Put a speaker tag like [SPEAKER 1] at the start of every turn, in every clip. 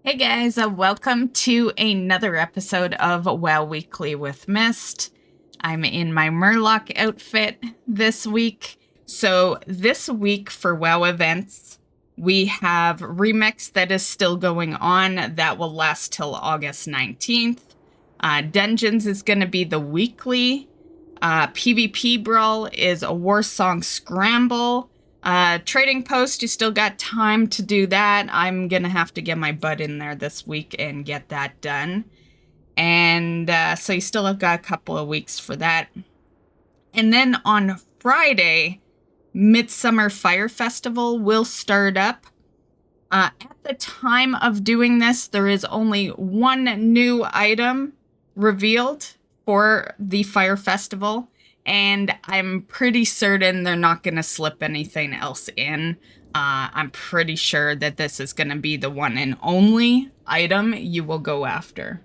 [SPEAKER 1] Hey guys, welcome to another episode of WoW Weekly with Myst. I'm in my Murloc outfit this week. So this week for WoW events, we have Remix that is still going on. That will last till August 19th. Dungeons is going to be the weekly. PvP Brawl is a War Song Scramble. Trading Post, you still got time to do that. I'm gonna have to get my butt in there this week and get that done. And so you still have got a couple of weeks for that. And then on Friday, Midsummer Fire Festival will start up. At the time of doing this, there is only one new item revealed for the Fire Festival. And I'm pretty certain they're not going to slip anything else in. I'm pretty sure that this is going to be the one and only item you will go after.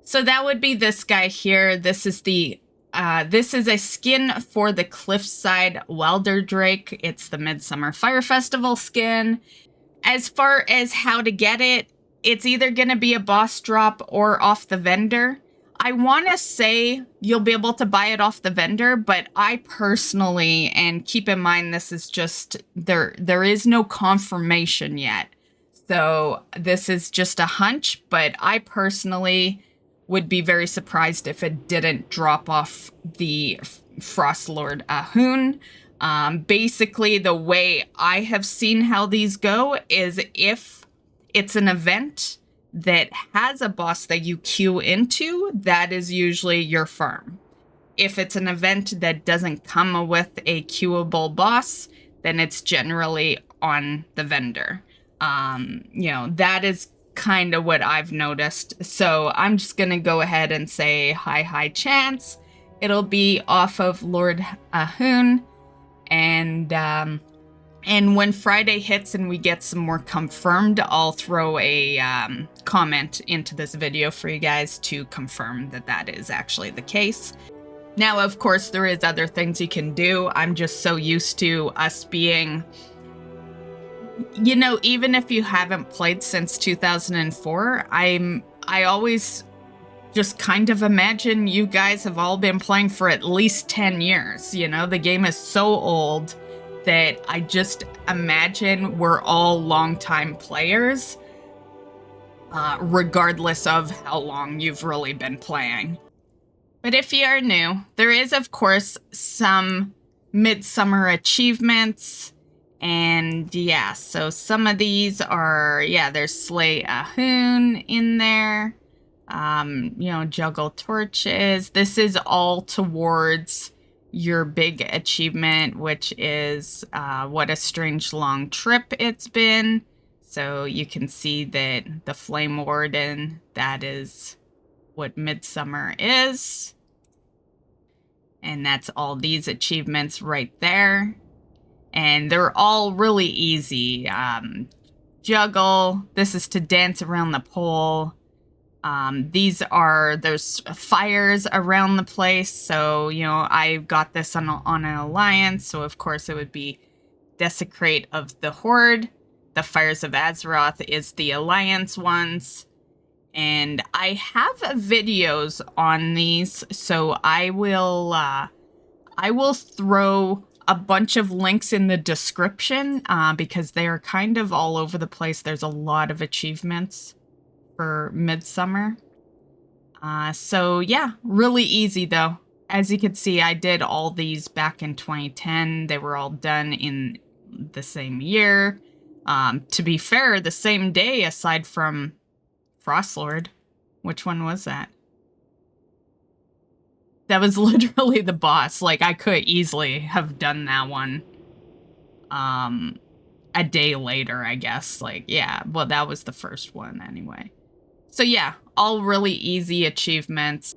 [SPEAKER 1] So that would be this guy here. This is a skin for the Cliffside Welder Drake. It's the Midsummer Fire Festival skin. As far as how to get it, it's either going to be a boss drop or off the vendor. I want to say you'll be able to buy it off the vendor, but I personally, and keep in mind this is just, there is no confirmation yet. So this is just a hunch, but I personally would be very surprised if it didn't drop off the Frostlord Ahun. Basically, the way I have seen how these go is if it's an event that has a boss that you queue into, that is usually your farm. If it's an event that doesn't come with a queuable boss, then it's generally on the vendor. That is kind of what I've noticed. So I'm just going to go ahead and say high chance it'll be off of Lord Ahun. And when Friday hits and we get some more confirmed, I'll throw a comment into this video for you guys to confirm that that is actually the case. Now, of course, there is other things you can do. I'm just so used to us being, even if you haven't played since 2004, I always just kind of imagine you guys have all been playing for at least 10 years. The game is so old that I just imagine we're all longtime players, regardless of how long you've really been playing. But if you are new, there is, of course, some Midsummer achievements. And yeah, so some of these are, there's Slay Ahun in there. Juggle torches. This is all towards your big achievement, which is what a strange long trip it's been. So you can see that the Flame Warden, that is what Midsummer is. And that's all these achievements right there. And they're all really easy. Juggle, this is to dance around the pole. There's fires around the place, so, I got this on an alliance, so of course it would be Desecrate of the Horde. The Fires of Azeroth is the alliance ones, and I have videos on these, so I will throw a bunch of links in the description, because they are kind of all over the place. There's a lot of achievements for Midsummer. So yeah, really easy though. As you can see, I did all these back in 2010. They were all done in the same year. To be fair, the same day aside from Frostlord. Which one was that? That was literally the boss. Like, I could easily have done that one a day later, I guess. Well, that was the first one anyway. So yeah, all really easy achievements.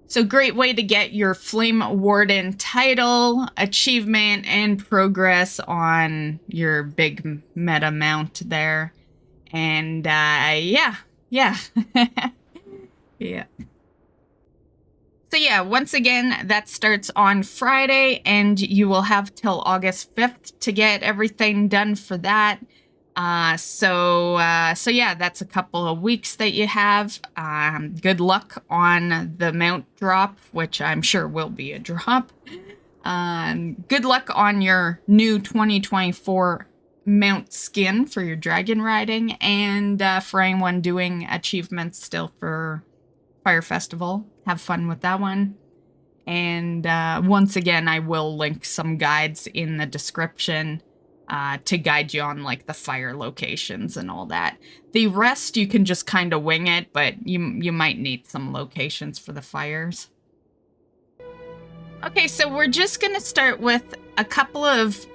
[SPEAKER 1] So great way to get your Flame Warden title, achievement, and progress on your big meta mount there. And yeah. Yeah. So yeah, once again, that starts on Friday, and you will have till August 5th to get everything done for that. So yeah, that's a couple of weeks that you have. Good luck on the mount drop, which I'm sure will be a drop. Good luck on your new 2024 mount skin for your dragon riding, and for anyone doing achievements still for Fire Festival, have fun with that one. And once again, I will link some guides in the description to guide you on like the fire locations and all that. The rest you can just kind of wing it, but you might need some locations for the fires. Okay, so we're just gonna start with a couple of,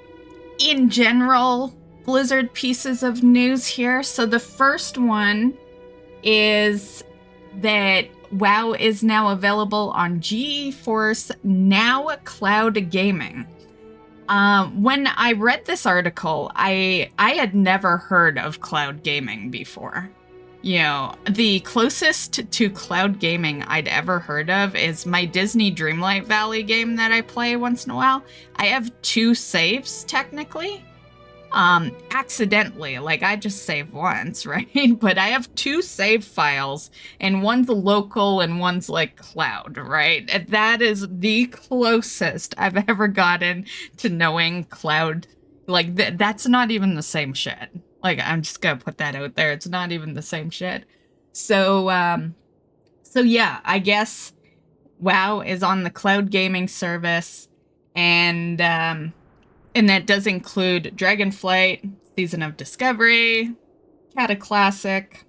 [SPEAKER 1] in general, Blizzard pieces of news here. So the first one is that WoW is now available on Geforce Now Cloud Gaming. When I read this article, I had never heard of cloud gaming before. You know, the closest to cloud gaming I'd ever heard of is my Disney Dreamlight Valley game that I play once in a while. I have 2 saves, technically. Accidentally, like I just save once, right? But I have 2 save files, and one's local and one's like cloud, right? And that is the closest I've ever gotten to knowing cloud. Like that's not even the same shit. Like I'm just gonna put that out there. It's not even the same shit. So yeah, I guess WoW is on the cloud gaming service, and that does include Dragonflight, Season of Discovery, Cataclassic.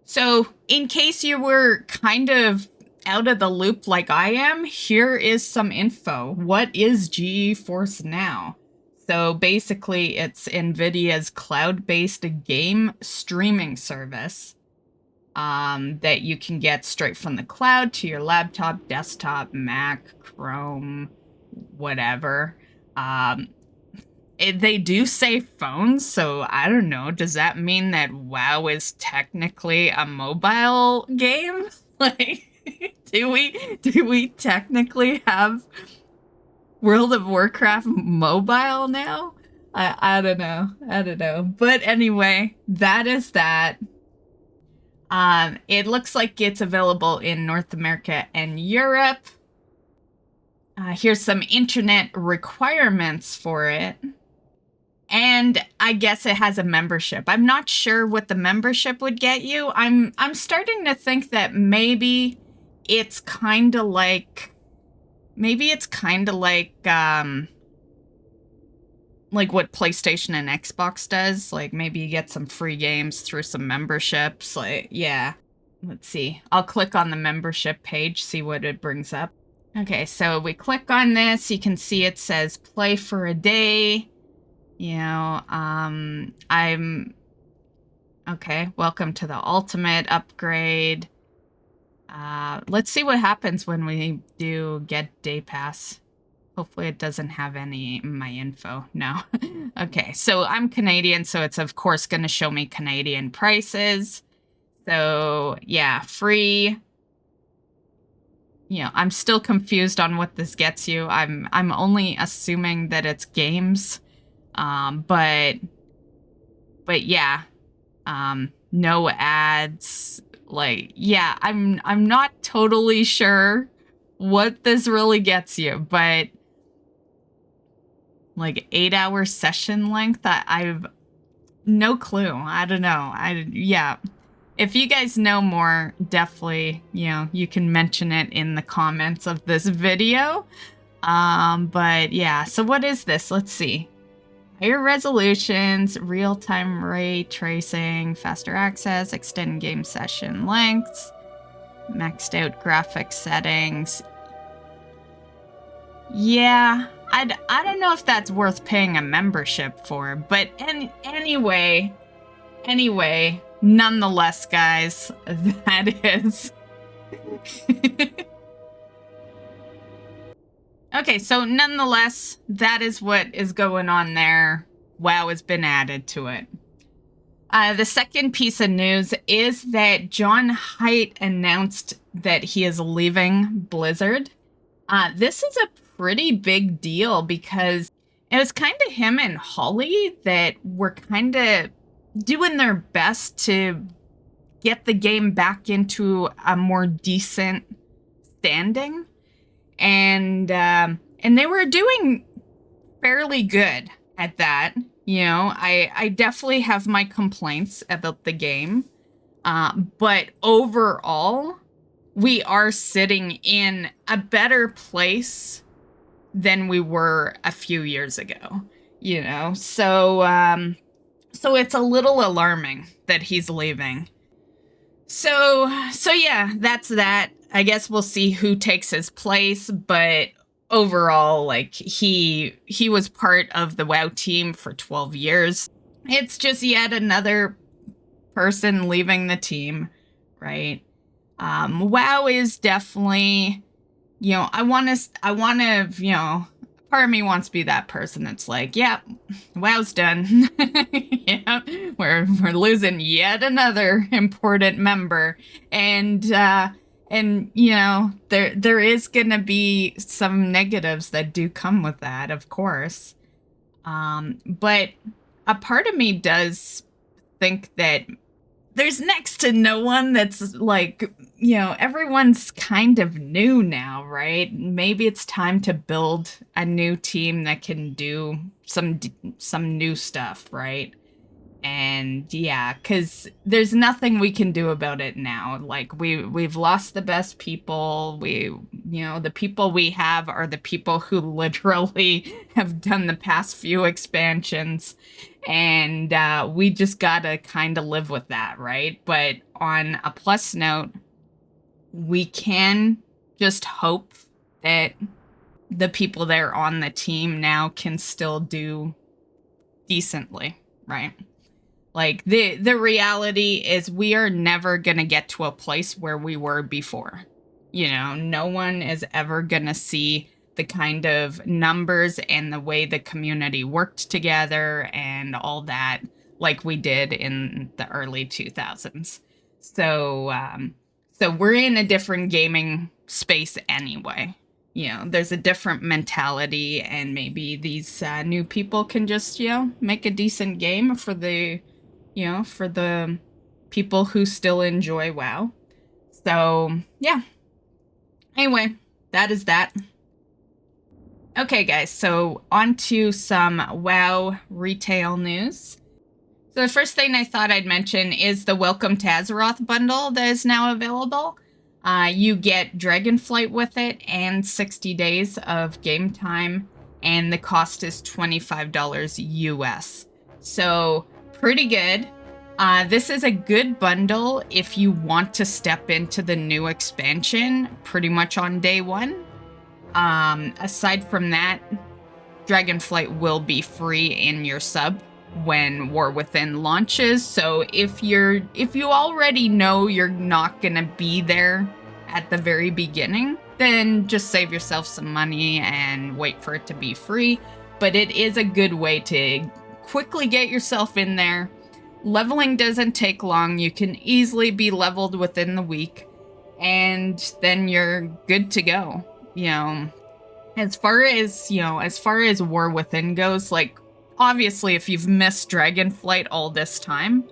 [SPEAKER 1] So, in case you were kind of out of the loop like I am, here is some info. What is Geforce Now? So, basically, it's NVIDIA's cloud-based game streaming service that you can get straight from the cloud to your laptop, desktop, Mac, Chrome, whatever. They do say phones, so I don't know. Does that mean that WoW is technically a mobile game? Like, do we technically have World of Warcraft mobile now? I don't know. But anyway, that is that. It looks like it's available in North America and Europe. Here's some internet requirements for it. And I guess it has a membership. I'm not sure what the membership would get you. I'm starting to think that maybe it's kind of like what PlayStation and Xbox does. Like maybe you get some free games through some memberships. Like, yeah. Let's see. I'll click on the membership page, see what it brings up. Okay, so we click on this. You can see it says play for a day. You know, okay, welcome to the ultimate upgrade. Let's see what happens when we do get day pass. Hopefully it doesn't have any my info. No. Okay, so I'm Canadian, so it's of course going to show me Canadian prices. So yeah, free. You know, I'm still confused on what this gets you. I'm only assuming that it's games. But yeah, no ads. Like, yeah, I'm not totally sure what this really gets you, but like 8-hour session length, I've no clue. I don't know. Yeah. If you guys know more, definitely, you know, you can mention it in the comments of this video. But yeah, so what is this? Let's see. Higher resolutions, real-time ray tracing, faster access, extended game session lengths, maxed out graphics settings. Yeah, I don't know if that's worth paying a membership for, but anyway, nonetheless, guys, that is... Okay, so nonetheless, that is what is going on there. WoW has been added to it. The second piece of news is that John Hight announced that he is leaving Blizzard. This is a pretty big deal because it was kind of him and Holly that were kind of doing their best to get the game back into a more decent standing, and they were doing fairly good at that. You know, I definitely have my complaints about the game, but overall, we are sitting in a better place than we were a few years ago. You know, so it's a little alarming that he's leaving. So yeah, that's that. I guess we'll see who takes his place, but overall, like, he was part of the WoW team for 12 years. It's just yet another person leaving the team, right? WoW is definitely, you know, I want to, you know, part of me wants to be that person that's like, yeah, WoW's done. Yeah, we're losing yet another important member, and you know, there is gonna be some negatives that do come with that, of course. But a part of me does think that there's next to no one that's like, you know, everyone's kind of new now, right? Maybe it's time to build a new team that can do some new stuff, right? And yeah, because there's nothing we can do about it now. Like, we've lost the best people. You know, the people we have are the people who literally have done the past few expansions, and we just gotta kind of live with that, right? But on a plus note, we can just hope that the people that are on the team now can still do decently, right? Like, the reality is we are never going to get to a place where we were before. You know, no one is ever going to see the kind of numbers and the way the community worked together and all that like we did in the early 2000s. So, so we're in a different gaming space anyway. You know, there's a different mentality, and maybe these new people can just, you know, make a decent game for the, you know, for the people who still enjoy WoW. So, yeah. Anyway, that is that. Okay, guys, so on to some WoW retail news. So the first thing I thought I'd mention is the Welcome to Azeroth bundle that is now available. You get Dragonflight with it and 60 days of game time, and the cost is $25 US. So, pretty good. This is a good bundle if you want to step into the new expansion pretty much on day one. Aside from that, Dragonflight will be free in your sub when War Within launches. So if you already know you're not gonna be there at the very beginning, then just save yourself some money and wait for it to be free. But it is a good way to quickly get yourself in there. Leveling doesn't take long. You can easily be leveled within the week, and then you're good to go. You know, as far as War Within goes, like, obviously if you've missed Dragonflight all this time,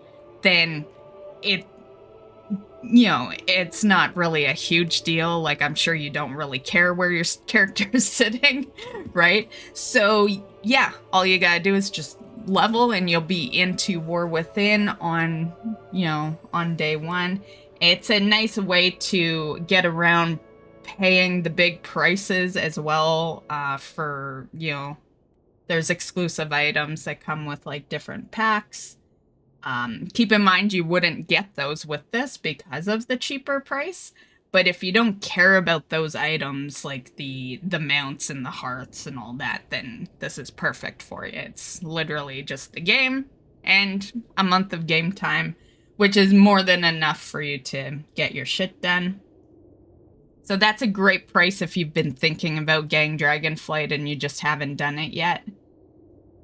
[SPEAKER 1] then it's not really a huge deal. Like, I'm sure you don't really care where your character is sitting, right? So yeah, all you gotta do is just level and you'll be into War Within on day one. It's a nice way to get around paying the big prices as well, for, there's exclusive items that come with like different packs. Keep in mind you wouldn't get those with this because of the cheaper price, but if you don't care about those items like the mounts and the hearts and all that, then this is perfect for you. It's literally just the game and a month of game time, which is more than enough for you to get your shit done. So that's a great price if you've been thinking about getting Dragonflight and you just haven't done it yet.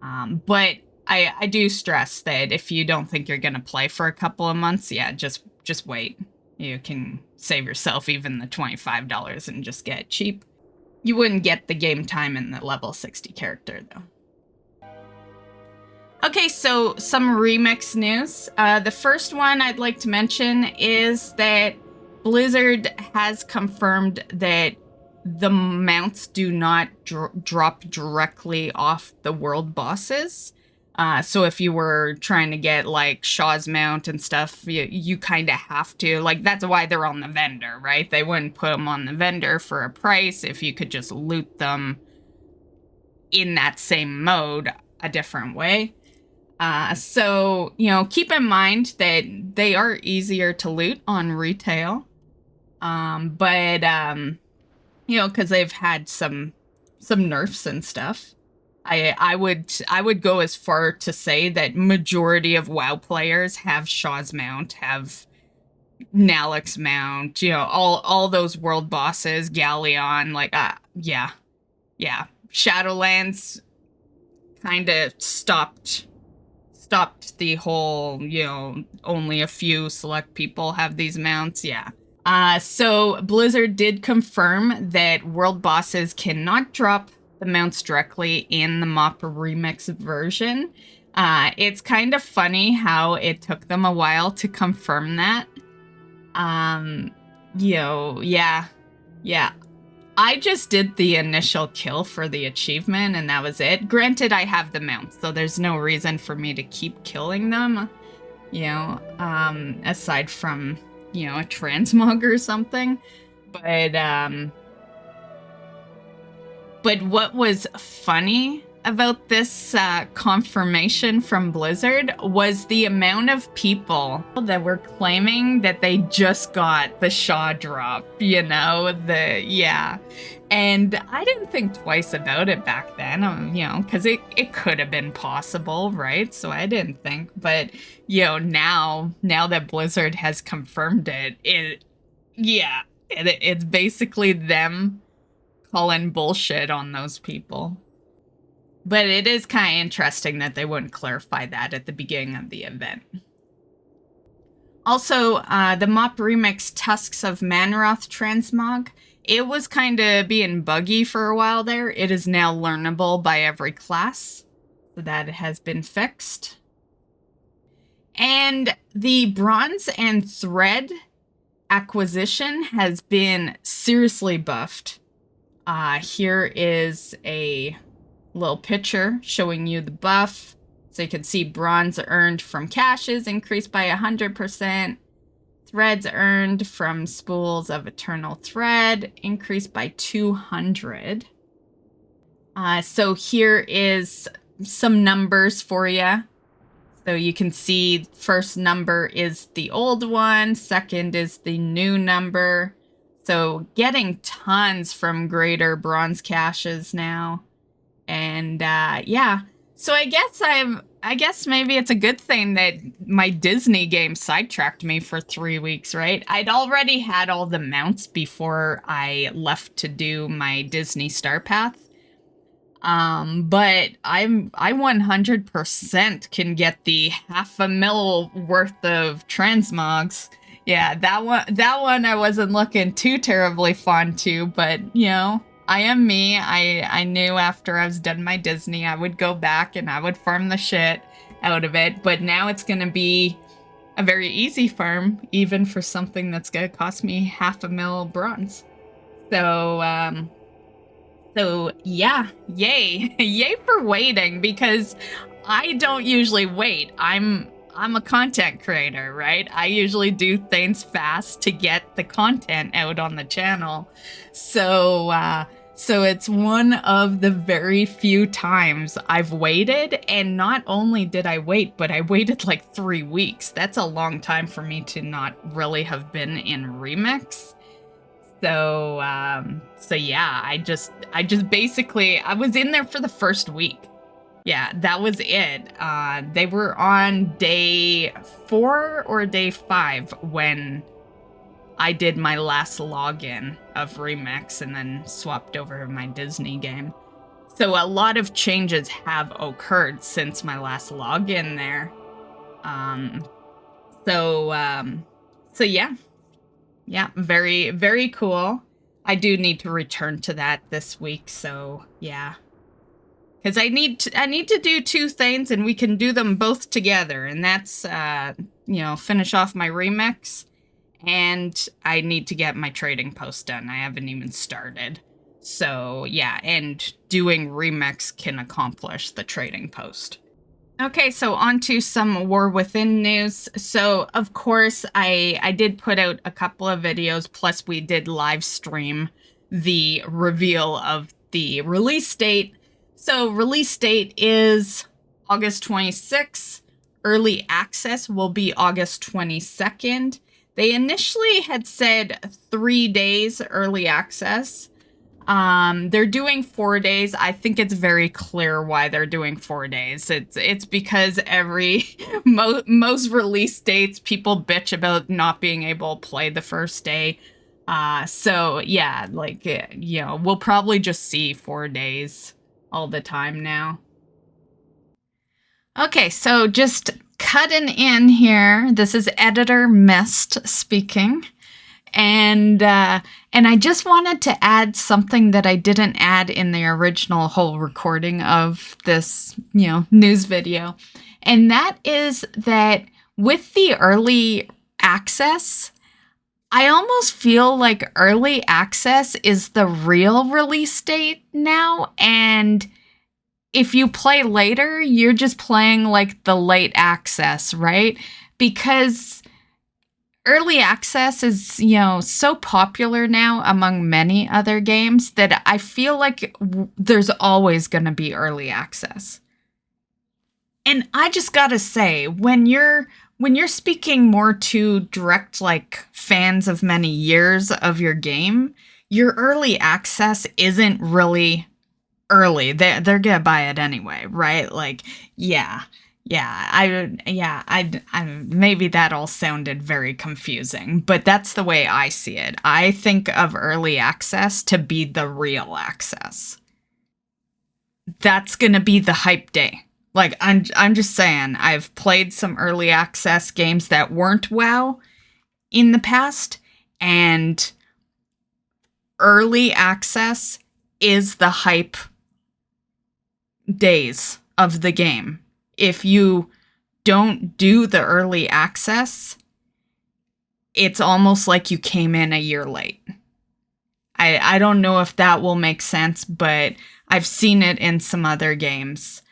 [SPEAKER 1] But I do stress that if you don't think you're going to play for a couple of months, yeah, just wait. You can save yourself even the $25 and just get it cheap. You wouldn't get the game time in the level 60 character, though. Okay, so some remix news. The first one I'd like to mention is that Blizzard has confirmed that the mounts do not drop directly off the world bosses. So if you were trying to get like Shaw's mount and stuff, you kind of have to. Like, that's why they're on the vendor, right? They wouldn't put them on the vendor for a price if you could just loot them in that same mode a different way. So, keep in mind that they are easier to loot on retail. But because they've had some nerfs and stuff. I would go as far to say that majority of WoW players have Shaw's mount, have Nalek's mount, all those world bosses, Galleon, yeah. Shadowlands kind of stopped the whole, only a few select people have these mounts. Yeah. So Blizzard did confirm that world bosses cannot drop the mounts directly in the MOP Remix version. It's kind of funny how it took them a while to confirm that. Yeah. I just did the initial kill for the achievement, and that was it. Granted, I have the mounts, so there's no reason for me to keep killing them, aside from, a transmog or something. But what was funny about this confirmation from Blizzard was the amount of people that were claiming that they just got the Shaw drop, And I didn't think twice about it back then, because it could have been possible, right? So I didn't think, but, now that Blizzard has confirmed it's basically them calling bullshit on those people. But it is kind of interesting that they wouldn't clarify that at the beginning of the event. Also, the MOP Remix Tusks of Manroth transmog, it was kind of being buggy for a while there. It is now learnable by every class, so that has been fixed. And the bronze and thread acquisition has been seriously buffed. Here is a little picture showing you the buff. So you can see bronze earned from caches increased by 100%. Threads earned from spools of eternal thread increased by 200. So here is some numbers for you. So you can see first number is the old one, second is the new number. So getting tons from greater bronze caches now. And so I guess maybe it's a good thing that my Disney game sidetracked me for 3 weeks, right? I'd already had all the mounts before I left to do my Disney Star Path. But I 100% can get the 500,000 worth of transmogs. Yeah, that one I wasn't looking too terribly fond to, but I am me. I knew after I was done my Disney, I would go back and I would farm the shit out of it. But now it's going to be a very easy farm, even for something that's going to cost me 500,000 bronze. So yeah, yay. Yay for waiting, because I don't usually wait. I'm a content creator, right? I usually do things fast to get the content out on the channel. So it's one of the very few times I've waited, and not only did I wait, but I waited like 3 weeks. That's a long time for me to not really have been in Remix. So yeah, I just basically, I was in there for the first week. Yeah, that was it. They were on day 4 or day 5 when I did my last login of Remix and then swapped over to my Disney game. So a lot of changes have occurred since my last login there. So yeah. Yeah, very, very cool. I do need to return to that this week, so yeah. because I need to do two things, and we can do them both together, and that's finish off my remix, and I need to get my trading post done. I haven't even started. So yeah, and doing remix can accomplish the trading post. Okay, so on to some War Within news. So, of course, I did put out a couple of videos, plus we did live stream the reveal of the release date. So, release date is August 26th. Early access will be August 22nd. They initially had said 3 days early access. They're doing 4 days. I think it's very clear why they're doing 4 days. It's because most release dates, people bitch about not being able to play the first day. So yeah, we'll probably just see 4 days all the time now. Okay, so just cutting in here. This is editor Myst speaking. And I just wanted to add something that I didn't add in the original whole recording of this, news video. And that is that with the early access, I almost feel like early access is the real release date now. And if you play later, you're just playing like the late access, right? Because early access is, so popular now among many other games that I feel like there's always going to be early access. And I just gotta say, when you're speaking more to direct, fans of many years of your game, your early access isn't really early. They're gonna buy it anyway, right? Maybe that all sounded very confusing, but that's the way I see it. I think of early access to be the real access. That's gonna be the hype day. I'm just saying, I've played some early access games that weren't WoW in the past, and early access is the hype days of the game. If you don't do the early access, it's almost like you came in a year late. I don't know if that will make sense, but I've seen it in some other games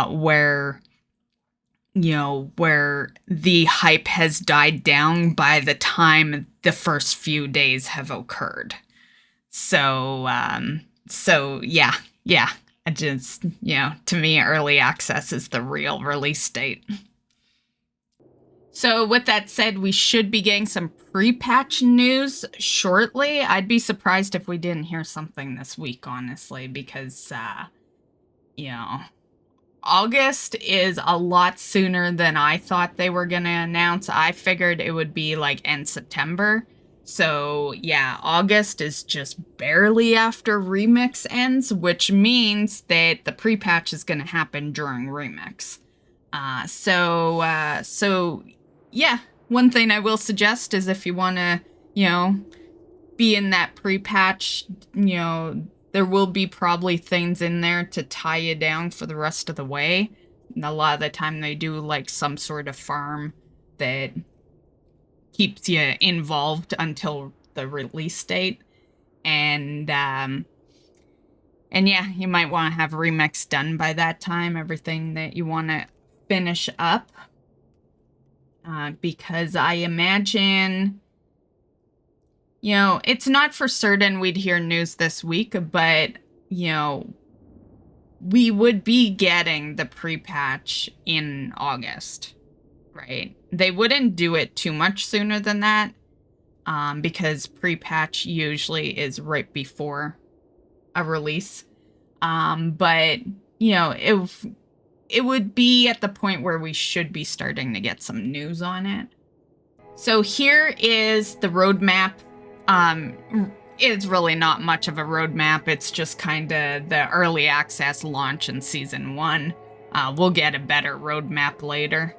[SPEAKER 1] where the hype has died down by the time the first few days have occurred. So yeah. I just, to me, early access is the real release date. So with that said, we should be getting some pre-patch news shortly. I'd be surprised if we didn't hear something this week, honestly, because, August is a lot sooner than I thought they were going to announce. I figured it would be end September. So yeah, August is just barely after Remix ends, which means that the pre-patch is going to happen during Remix. So yeah, one thing I will suggest is if you want to, be in that pre-patch, there will be probably things in there to tie you down for the rest of the way. And a lot of the time they do some sort of farm that keeps you involved until the release date. And yeah, you might want to have Remix done by that time, everything that you want to finish up. Because I imagine, it's not for certain we'd hear news this week, but, we would be getting the pre-patch in August, right? They wouldn't do it too much sooner than that, because pre-patch usually is right before a release. But, it would be at the point where we should be starting to get some news on it. So here is the roadmap. It's really not much of a roadmap. It's just kind of the early access launch in Season 1. We'll get a better roadmap later.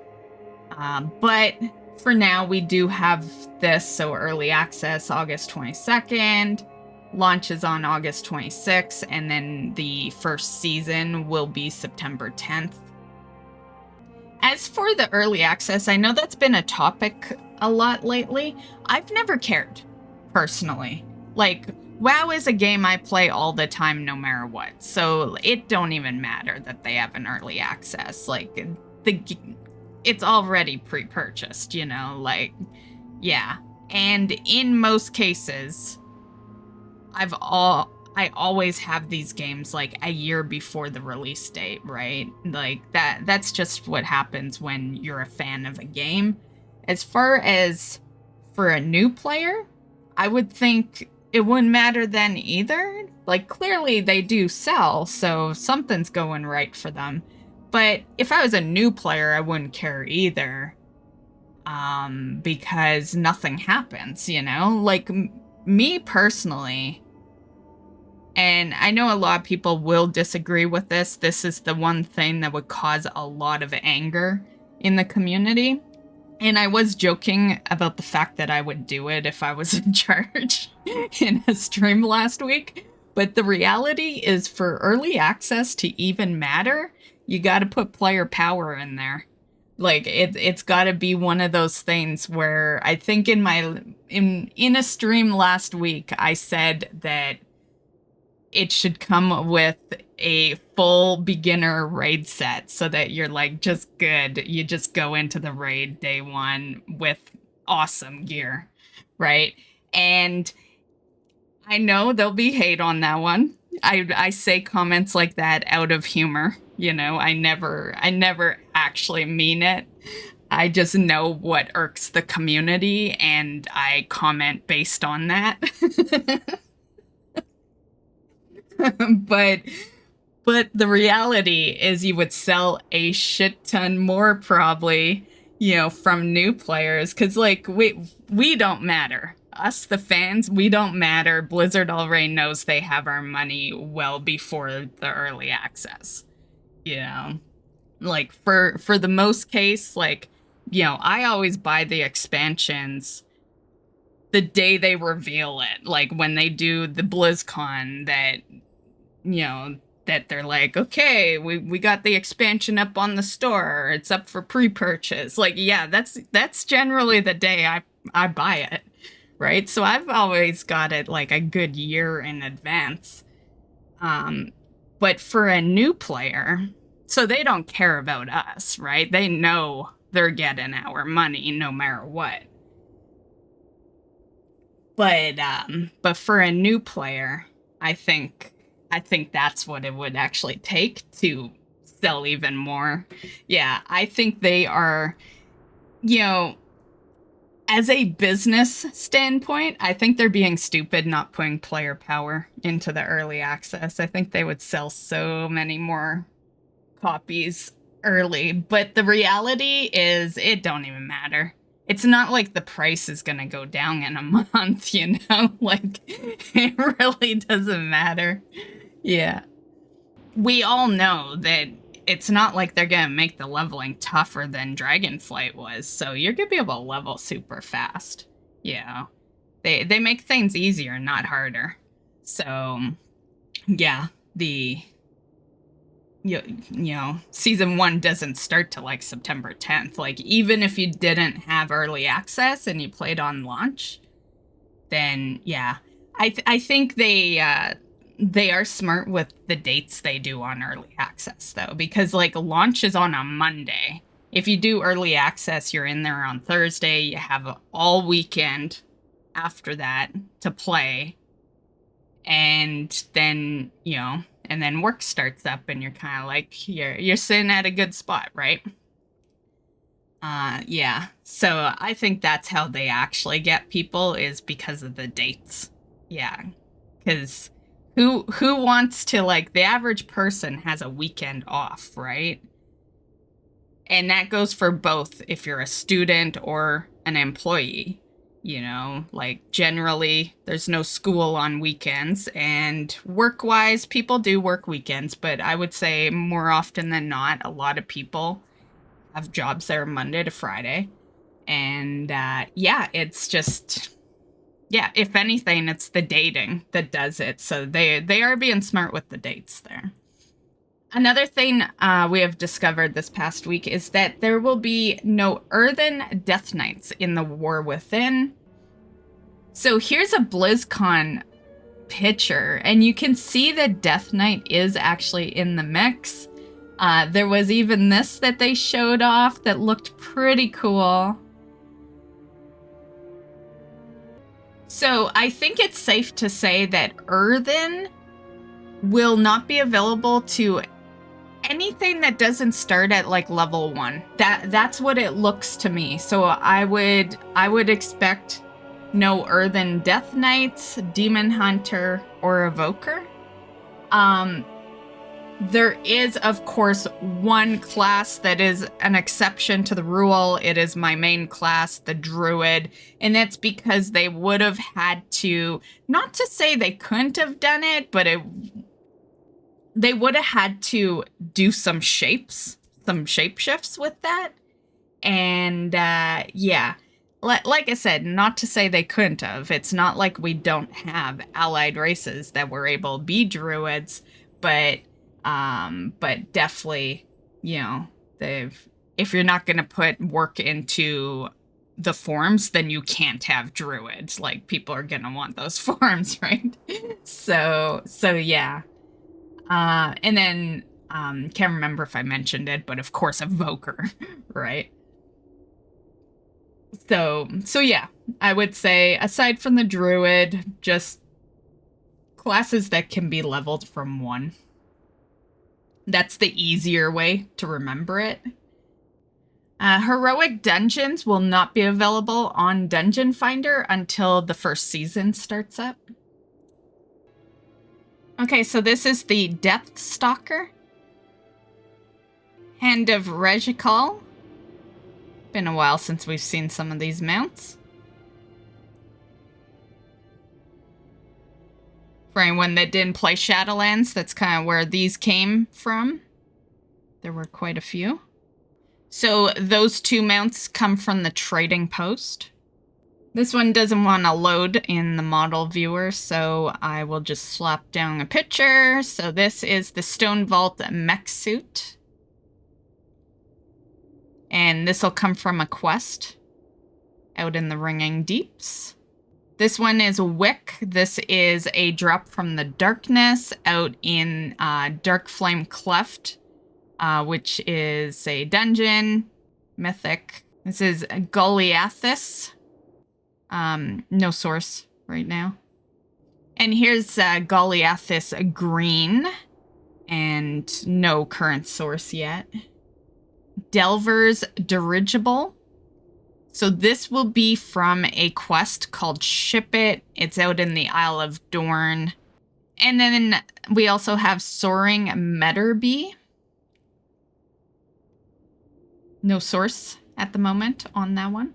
[SPEAKER 1] But for now, we do have this. So early access, August 22nd. launches on August 26th, and then the first season will be September 10th. As for the early access, I know that's been a topic a lot lately. I've never cared, personally. Like, WoW is a game I play all the time no matter what, so it don't even matter that they have an early access. Like, it's already pre-purchased, you know? Like, yeah. And in most cases, I always have these games like a year before the release date, right? Like that's just what happens when you're a fan of a game. As far as for a new player, I would think it wouldn't matter then either. Like clearly they do sell, so something's going right for them. But if I was a new player, I wouldn't care either. Because nothing happens, you know? Like me personally, and I know a lot of people will disagree with this. This is the one thing that would cause a lot of anger in the community. And I was joking about the fact that I would do it if I was in charge in a stream last week. But the reality is for early access to even matter, you got to put player power in there. Like it's got to be one of those things where I think in a stream last week, I said that it should come with a full beginner raid set so that you're like just good. You just go into the raid day one with awesome gear, right? And I know there'll be hate on that one. I say comments like that out of humor. You know, I never actually mean it. I just know what irks the community and I comment based on that. But the reality is you would sell a shit ton more probably, you know, from new players. Cause like we don't matter. Us, the fans, we don't matter. Blizzard already knows they have our money well before the early access. You know, like for the most case, like, you know, I always buy the expansions the day they reveal it. Like when they do the BlizzCon that, you know, that they're like, okay, we got the expansion up on the store. It's up for pre-purchase. Like, yeah, that's generally the day I buy it, right? So I've always got it like a good year in advance. But for a new player, so they don't care about us, right? They know they're getting our money no matter what. But for a new player, I think that's what it would actually take to sell even more. Yeah, I think they are, you know, as a business standpoint, I think they're being stupid not putting player power into the early access. I think they would sell so many more copies early, but the reality is it don't even matter. It's not like the price is going to go down in a month, you know? Like, it really doesn't matter. Yeah. We all know that it's not like they're going to make the leveling tougher than Dragonflight was, so you're going to be able to level super fast. Yeah. They make things easier, not harder. So, yeah, you know, season 1 doesn't start till like September 10th. Like, even if you didn't have early access and you played on launch, then yeah. I think they are smart with the dates they do on early access, though, because like launch is on a Monday. If you do early access, you're in there on Thursday. You have all weekend after that to play. And then, you know, and then work starts up and you're kind of like, you're sitting at a good spot, right? Yeah. So I think that's how they actually get people, is because of the dates. Yeah. Because who wants to, like, the average person has a weekend off, right? And that goes for both if you're a student or an employee. You know, like, generally there's no school on weekends, and work-wise, people do work weekends, but I would say more often than not, a lot of people have jobs that are Monday to Friday. And yeah, it's just, Yeah, if anything, it's the dating that does it. So they are being smart with the dates there. Another thing we have discovered this past week is that there will be no Earthen Death Knights in the War Within. So here's a BlizzCon picture, and you can see that Death Knight is actually in the mix. There was even this that they showed off that looked pretty cool. So I think it's safe to say that Earthen will not be available to anything that doesn't start at like level 1. That's what it looks to me. So I would expect no Earthen Death Knights, Demon Hunter, or Evoker. There is, of course, one class that is an exception to the rule. It is my main class, the Druid, and that's because they would have had to, not to say they couldn't have done it, but they would have had to do some shapeshifts with that. And yeah, like I said, not to say they couldn't have. It's not like we don't have allied races that were able to be Druids, but definitely, you know, if you're not going to put work into the forms, then you can't have Druids. Like, people are going to want those forms, right? So yeah. And then, can't remember if I mentioned it, but of course, Evoker, right? So yeah, I would say, aside from the Druid, just classes that can be leveled from 1. That's the easier way to remember it. Heroic dungeons will not be available on Dungeon Finder until the first season starts up. Okay, so this is the Death Stalker. Hand of Regicol. Been a while since we've seen some of these mounts. For anyone that didn't play Shadowlands, that's kind of where these came from. There were quite a few. So those 2 mounts come from the trading post. This one doesn't want to load in the model viewer, so I will just slap down a picture. So this is the Stone Vault mech suit. And this will come from a quest out in the Ringing Deeps. This one is Wick. This is a drop from the darkness out in Dark Flame Cleft, which is a dungeon, mythic. This is Goliathus. No source right now. And here's Goliathus Green, and no current source yet. Delver's Dirigible. So this will be from a quest called Ship It. It's out in the Isle of Dorn. And then we also have Soaring Metterbee. No source at the moment on that one.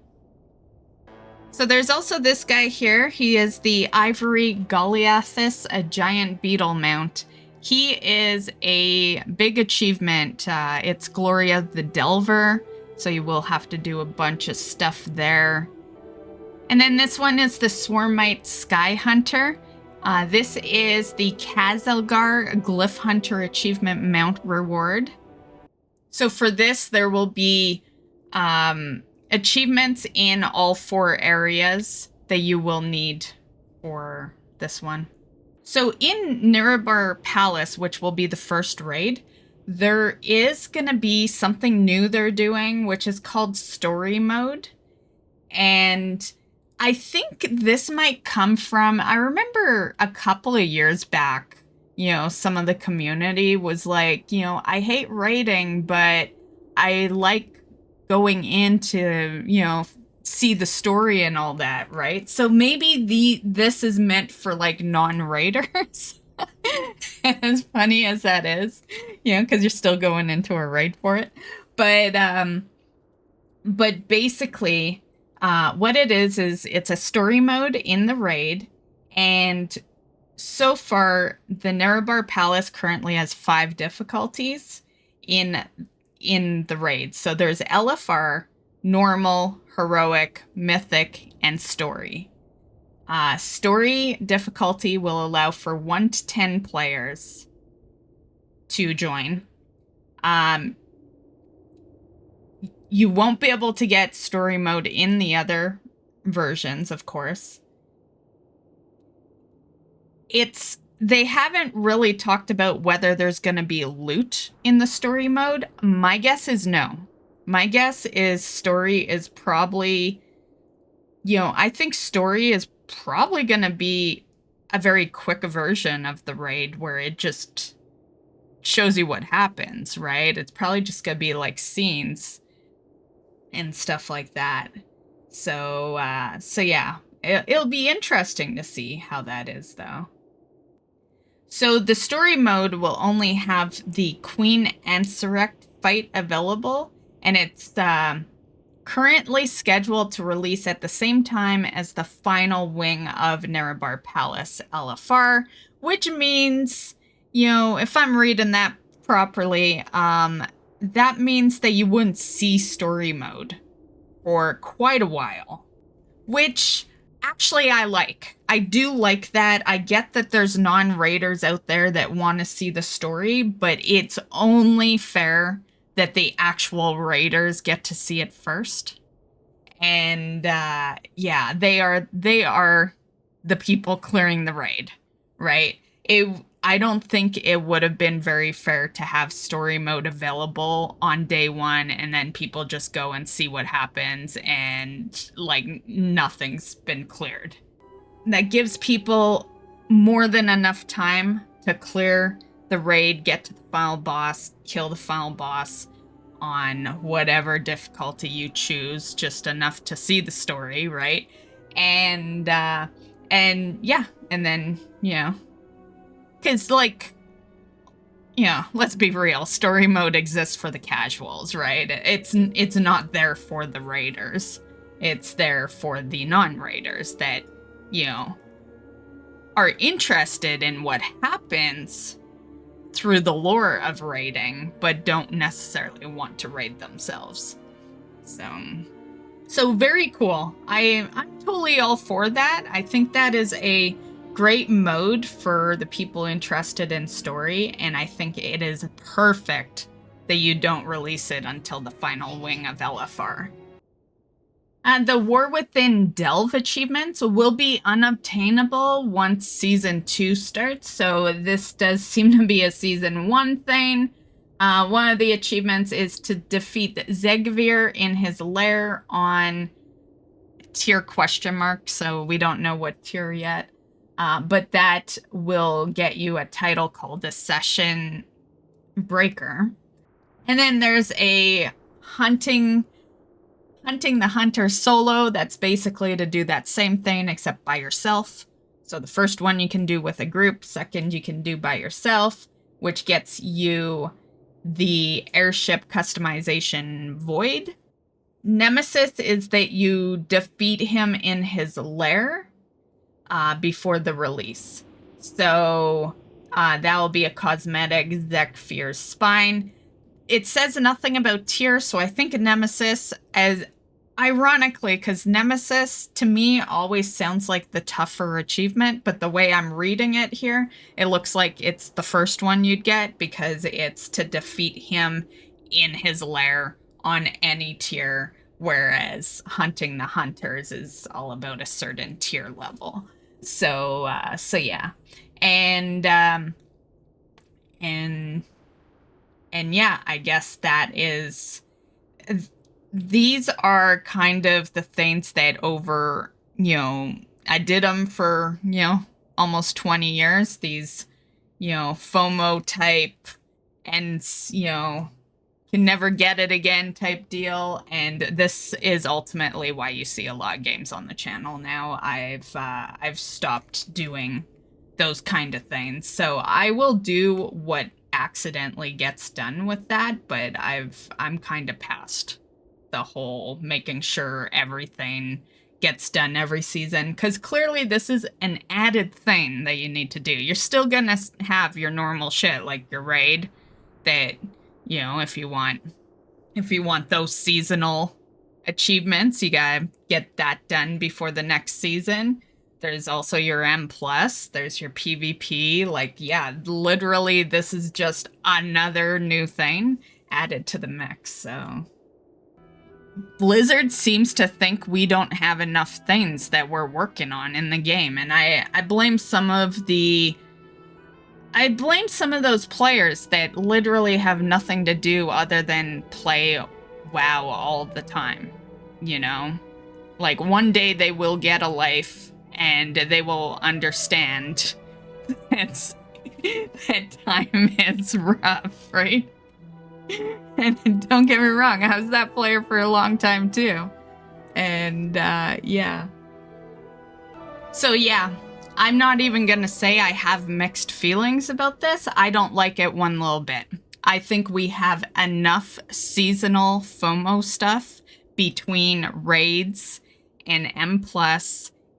[SPEAKER 1] So there's also this guy here. He is the Ivory Goliathus, a giant beetle mount. He is a big achievement. It's Gloria the Delver. So you will have to do a bunch of stuff there. And then this one is the Swarmite Sky Hunter. This is the Kazelgar Glyph Hunter Achievement Mount Reward. So for this, there will be achievements in all 4 areas that you will need for this one. So in Nirabar Palace, which will be the first raid, there is going to be something new they're doing, which is called Story Mode. And I think this might come from, I remember a couple of years back, you know, some of the community was like, you know, I hate raiding, but I like going in to, you know, see the story and all that, right? So maybe this is meant for like non-raiders. As funny as that is, you know, because you're still going into a raid for it. But basically, what it is it's a story mode in the raid, and so far the Nirabar Palace currently has 5 difficulties in the raid. So there's LFR, normal, heroic, mythic, and story. Story difficulty will allow for 1 to 10 players to join. You won't be able to get story mode in the other versions, of course. They haven't really talked about whether there's going to be loot in the story mode. My guess is no. My guess is story is probably, I think story is probably going to be a very quick version of the raid where it just shows you what happens, right? It's probably just going to be like scenes and stuff like that. So yeah, it'll be interesting to see how that is, though. So the story mode will only have the Queen Ansurect fight available, and it's currently scheduled to release at the same time as the final wing of Nerebar Palace LFR, which means, if I'm reading that properly, that means that you wouldn't see story mode for quite a while, which actually I like. I do like that. I get that there's non-raiders out there that want to see the story, but it's only fair that the actual raiders get to see it first. And yeah, they are the people clearing the raid, right? I don't think it would have been very fair to have story mode available on day one and then people just go and see what happens and like nothing's been cleared. That gives people more than enough time to clear the raid, get to the final boss, kill the final boss on whatever difficulty you choose, just enough to see the story, right? And yeah, and then, because, let's be real, story mode exists for the casuals, right? It's not there for the raiders. It's there for the non-raiders that, are interested in what happens through the lore of raiding, but don't necessarily want to raid themselves. So very cool. I'm totally all for that. I think that is a great mode for the people interested in story, and I think it is perfect that you don't release it until the final wing of LFR. And the War Within Delve achievements will be unobtainable once Season 2 starts, so this does seem to be a Season 1 thing. One of the achievements is to defeat Zegvir in his lair on tier ? So we don't know what tier yet. But that will get you a title called the Session Breaker. And then there's a Hunting the Hunter solo. That's basically to do that same thing except by yourself. So the first one you can do with a group, second you can do by yourself, which gets you the airship customization Void. Nemesis is that you defeat him in his lair before the release. So that will be a cosmetic Zekfir's Spine. It says nothing about tier, so I think Nemesis, as ironically, because Nemesis to me always sounds like the tougher achievement, but the way I'm reading it here, it looks like it's the first one you'd get because it's to defeat him in his lair on any tier, whereas Hunting the Hunters is all about a certain tier level. So yeah, and yeah, I guess that is. These are kind of the things that I did them for, almost 20 years. These, FOMO type and, can never get it again type deal. And this is ultimately why you see a lot of games on the channel now. I've stopped doing those kind of things. So I will do what accidentally gets done with that, but I'm kind of past the whole making sure everything gets done every season, because clearly this is an added thing that you need to do. You're still gonna have your normal shit like your raid that, if you want those seasonal achievements, you gotta get that done before the next season. There's also your M+, there's your PvP. Like, yeah, literally this is just another new thing added to the mix, so... Blizzard seems to think we don't have enough things that we're working on in the game, and I blame some of the... I blame some of those players that literally have nothing to do other than play WoW all the time, you know? Like, one day they will get a life, and they will understand that time is rough, right? And don't get me wrong, I was that player for a long time too. And yeah. So yeah, I'm not even gonna say I have mixed feelings about this. I don't like it one little bit. I think we have enough seasonal FOMO stuff between raids and M+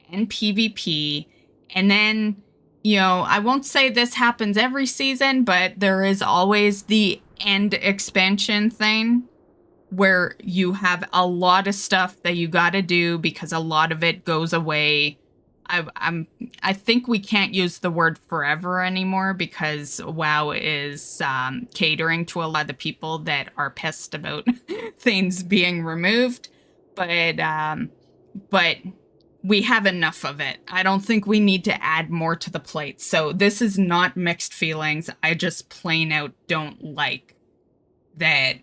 [SPEAKER 1] and PvP. And then, you know, I won't say this happens every season, but there is always the end expansion thing where you have a lot of stuff that you gotta do because a lot of it goes away. I think we can't use the word forever anymore because WoW is catering to a lot of the people that are pissed about things being removed. But we have enough of it. I don't think we need to add more to the plate. So this is not mixed feelings. I just plain out don't like that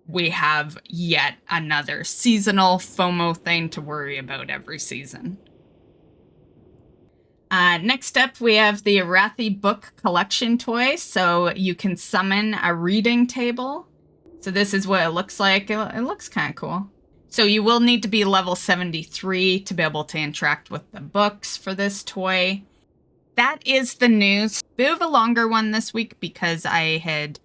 [SPEAKER 1] we have yet another seasonal FOMO thing to worry about every season. Next up, we have the Arathi book collection toy. So you can summon a reading table. So this is what it looks like. It looks kind of cool. So you will need to be level 73 to be able to interact with the books for this toy. That is the news. Bit of a longer one this week because I had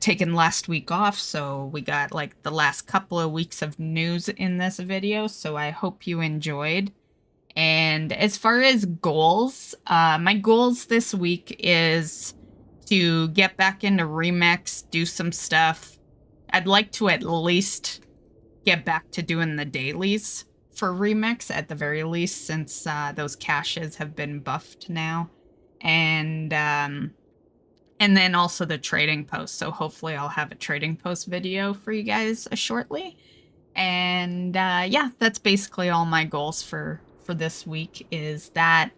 [SPEAKER 1] taken last week off. So we got like the last couple of weeks of news in this video. So I hope you enjoyed. And as far as goals, my goals this week is to get back into Remix, do some stuff. I'd like to at least get back to doing the dailies for Remix at the very least, since those caches have been buffed now. And then also the trading post. So hopefully I'll have a trading post video for you guys shortly. And yeah, that's basically all my goals for this week is that.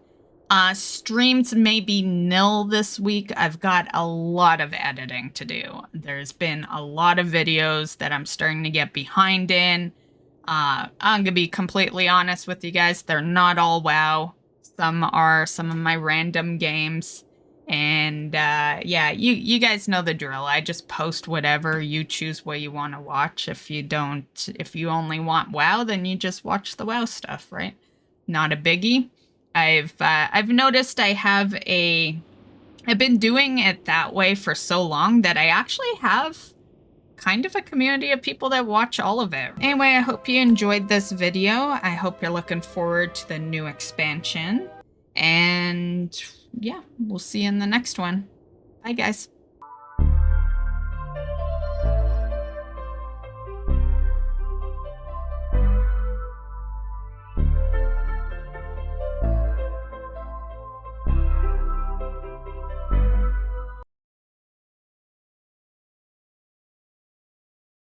[SPEAKER 1] Streams may be nil this week. I've got a lot of editing to do. There's been a lot of videos that I'm starting to get behind in. I'm gonna be completely honest with you guys. They're not all WoW. Some are some of my random games. And yeah, you guys know the drill. I just post whatever. You choose what you want to watch. If you only want WoW, then you just watch the WoW stuff, right? Not a biggie. I've noticed I've been doing it that way for so long that I actually have kind of a community of people that watch all of it. Anyway, I hope you enjoyed this video. I hope you're looking forward to the new expansion. And yeah, we'll see you in the next one. Bye, guys.